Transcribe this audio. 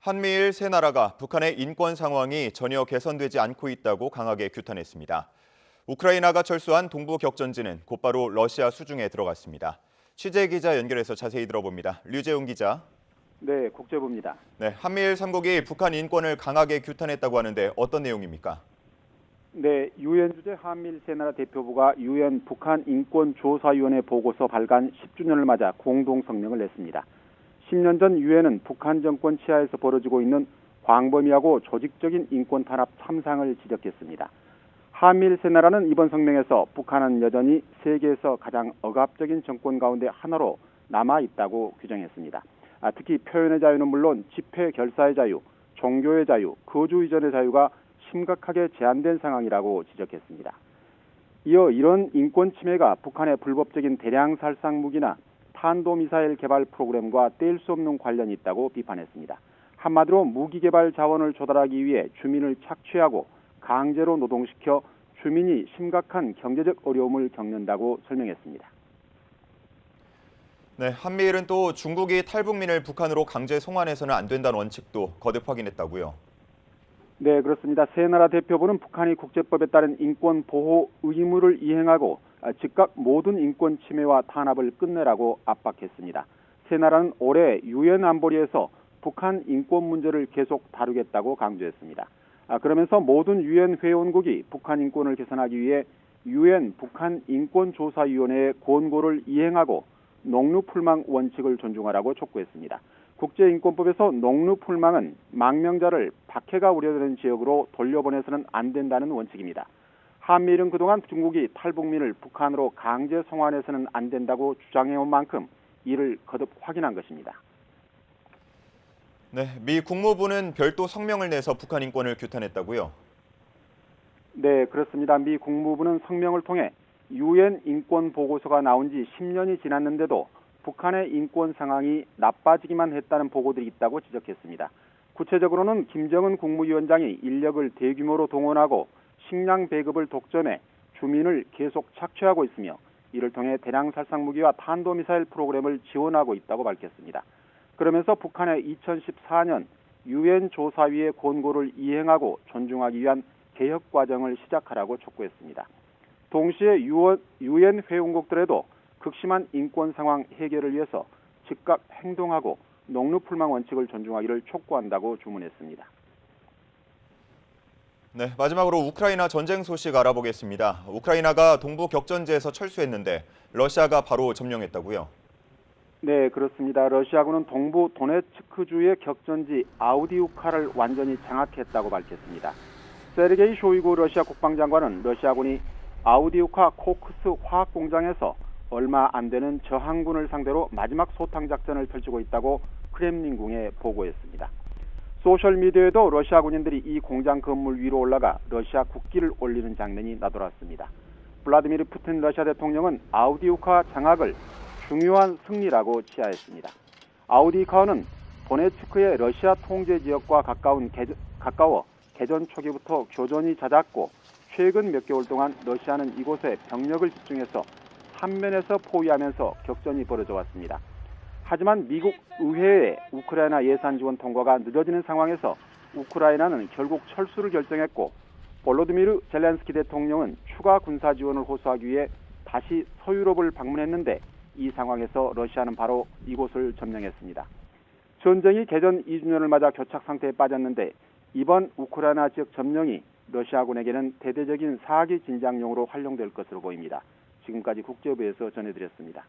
한미일 세 나라가 북한의 인권 상황이 전혀 개선되지 않고 있다고 강하게 규탄했습니다. 우크라이나가 철수한 동부 격전지는 곧바로 러시아 수중에 들어갔습니다. 취재 기자 연결해서 자세히 들어봅니다. 류재웅 기자. 네, 국제부입니다. 네, 한미일 3국이 북한 인권을 강하게 규탄했다고 하는데 어떤 내용입니까? 네, 유엔 주재 한미일 세 나라 대표부가 유엔 북한 인권조사위원회 보고서 발간 10주년을 맞아 공동 성명을 냈습니다. 10년 전 유엔은 북한 정권 치하에서 벌어지고 있는 광범위하고 조직적인 인권 탄압 참상을 지적했습니다. 한미일 세 나라는 이번 성명에서 북한은 여전히 세계에서 가장 억압적인 정권 가운데 하나로 남아 있다고 규정했습니다. 특히 표현의 자유는 물론 집회 결사의 자유, 종교의 자유, 거주 이전의 자유가 심각하게 제한된 상황이라고 지적했습니다. 이어 이런 인권 침해가 북한의 불법적인 대량 살상 무기나 탄도미사일 개발 프로그램과 뗄 수 없는 관련이 있다고 비판했습니다. 한마디로 무기 개발 자원을 조달하기 위해 주민을 착취하고 강제로 노동시켜 주민이 심각한 경제적 어려움을 겪는다고 설명했습니다. 네, 한미일은 또 중국이 탈북민을 북한으로 강제 송환해서는 안 된다는 원칙도 거듭 확인했다고요. 네, 그렇습니다. 세 나라 대표부는 북한이 국제법에 따른 인권 보호 의무를 이행하고 즉각 모든 인권 침해와 탄압을 끝내라고 압박했습니다. 세 나라는 올해 유엔 안보리에서 북한 인권 문제를 계속 다루겠다고 강조했습니다. 그러면서 모든 유엔 회원국이 북한 인권을 개선하기 위해 유엔 북한 인권조사위원회의 권고를 이행하고 농루풀망 원칙을 존중하라고 촉구했습니다. 국제인권법에서 농루풀망은 망명자를 박해가 우려되는 지역으로 돌려보내서는 안 된다는 원칙입니다. 한미일은 그동안 중국이 탈북민을 북한으로 강제 송환해서는 안 된다고 주장해온 만큼 이를 거듭 확인한 것입니다. 네, 미 국무부는 별도 성명을 내서 북한 인권을 규탄했다고요. 네, 그렇습니다. 미 국무부는 성명을 통해 유엔 인권 보고서가 나온 지 10년이 지났는데도 북한의 인권 상황이 나빠지기만 했다는 보고들이 있다고 지적했습니다. 구체적으로는 김정은 국무위원장이 인력을 대규모로 동원하고 식량 배급을 독점해 주민을 계속 착취하고 있으며 이를 통해 대량 살상 무기와 탄도미사일 프로그램을 지원하고 있다고 밝혔습니다. 그러면서 북한의 2014년 유엔 조사위의 권고를 이행하고 존중하기 위한 개혁 과정을 시작하라고 촉구했습니다. 동시에 유엔 회원국들에도 극심한 인권 상황 해결을 위해서 즉각 행동하고 농루풀망 원칙을 존중하기를 촉구한다고 주문했습니다. 네, 마지막으로 우크라이나 전쟁 소식 알아보겠습니다. 우크라이나가 동부 격전지에서 철수했는데 러시아가 바로 점령했다고요? 네, 그렇습니다. 러시아군은 동부 도네츠크주의 격전지 아우디우카를 완전히 장악했다고 밝혔습니다. 세르게이 쇼이구 러시아 국방장관은 러시아군이 아우디우카 코크스 화학공장에서 얼마 안 되는 저항군을 상대로 마지막 소탕 작전을 펼치고 있다고 크렘린궁에 보고했습니다. 소셜미디어에도 러시아 군인들이 이 공장 건물 위로 올라가 러시아 국기를 올리는 장면이 나돌았습니다. 블라디미르 푸틴 러시아 대통령은 아우디우카 장악을 중요한 승리라고 치하했습니다. 아우디우카는 도네츠크의 러시아 통제 지역과 가까워 개전 초기부터 교전이 잦았고 최근 몇 개월 동안 러시아는 이곳에 병력을 집중해서 삼면에서 포위하면서 격전이 벌어져 왔습니다. 하지만 미국 의회의 우크라이나 예산 지원 통과가 늦어지는 상황에서 우크라이나는 결국 철수를 결정했고 볼로디미르 젤렌스키 대통령은 추가 군사 지원을 호소하기 위해 다시 서유럽을 방문했는데 이 상황에서 러시아는 바로 이곳을 점령했습니다. 전쟁이 개전 2주년을 맞아 교착 상태에 빠졌는데 이번 우크라이나 지역 점령이 러시아군에게는 대대적인 사기 진작용으로 활용될 것으로 보입니다. 지금까지 국제부에서 전해드렸습니다.